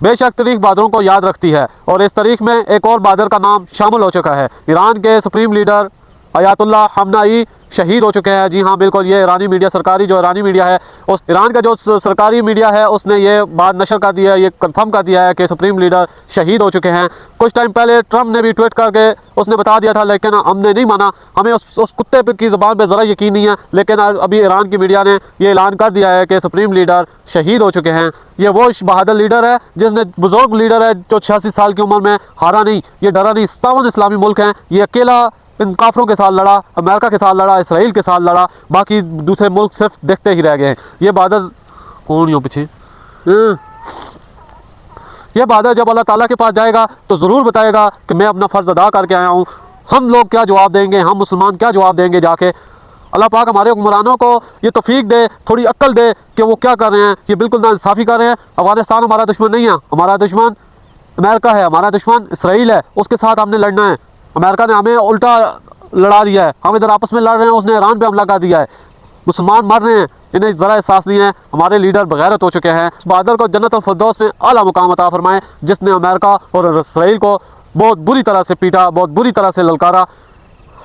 बेशक तारीख बहादुरों को याद रखती है और इस तारीख में एक और बहादुर का नाम शामिल हो चुका है। ईरान के सुप्रीम लीडर अयातुल्लाह खamenei शहीद हो चुके हैं। जी हाँ बिल्कुल, ये ईरानी मीडिया, सरकारी जो ईरानी मीडिया है, उस ईरान का जो सरकारी मीडिया है उसने ये बात नशर कर दिया है, ये कंफर्म कर दिया है कि सुप्रीम लीडर शहीद हो चुके हैं। कुछ टाइम पहले ट्रम्प ने भी ट्वीट करके उसने बता दिया था, लेकिन हमने नहीं माना, हमें उस कुत्ते की ज़बान पर ज़रा यकीन नहीं है। लेकिन अभी ईरान की मीडिया ने ये ऐलान कर दिया है कि सुप्रीम लीडर शहीद हो चुके हैं। ये वो बहादुर लीडर है जिसने, बुजुर्ग लीडर है जो 86 साल की उम्र में हारा नहीं, ये डरा नहीं। 57 इस्लामी मुल्क हैं, ये अकेला इन काफरों के साथ लड़ा, अमेरिका के साथ लड़ा, इसराइल के साथ लड़ा, बाकी दूसरे मुल्क सिर्फ देखते ही रह गए हैं। ये बहादुर कौन हो पीछे, ये बहादुर जब अल्लाह ताला के पास जाएगा तो ज़रूर बताएगा कि मैं अपना फ़र्ज़ अदा करके आया हूँ। हम लोग क्या जवाब देंगे, हम मुसलमान क्या जवाब देंगे जाके? अल्लाह पाक हमारे हुक्मरानों को ये तौफीक दे, थोड़ी अक्ल दे कि वो क्या कर रहे हैं। ये बिल्कुल नाइंसाफ़ी कर रहे हैं। अफ़गानिस्तान हमारा दुश्मन नहीं है, हमारा दुश्मन अमेरिका है, हमारा दुश्मन इसराइल है, उसके साथ हमने लड़ना है। अमेरिका ने हमें उल्टा लड़ा दिया है, हम इधर आपस में लड़ रहे हैं, उसने ईरान पे हमला कर दिया है, मुसलमान मर रहे हैं, इन्हें ज़रा एहसास नहीं है। हमारे लीडर बगैरत हो चुके हैं। इस बहादुर को जन्नत अल फिरदौस में आला मुकाम अता फरमाए, जिसने अमेरिका और इसराइल को बहुत बुरी तरह से पीटा, बहुत बुरी तरह से ललकारा।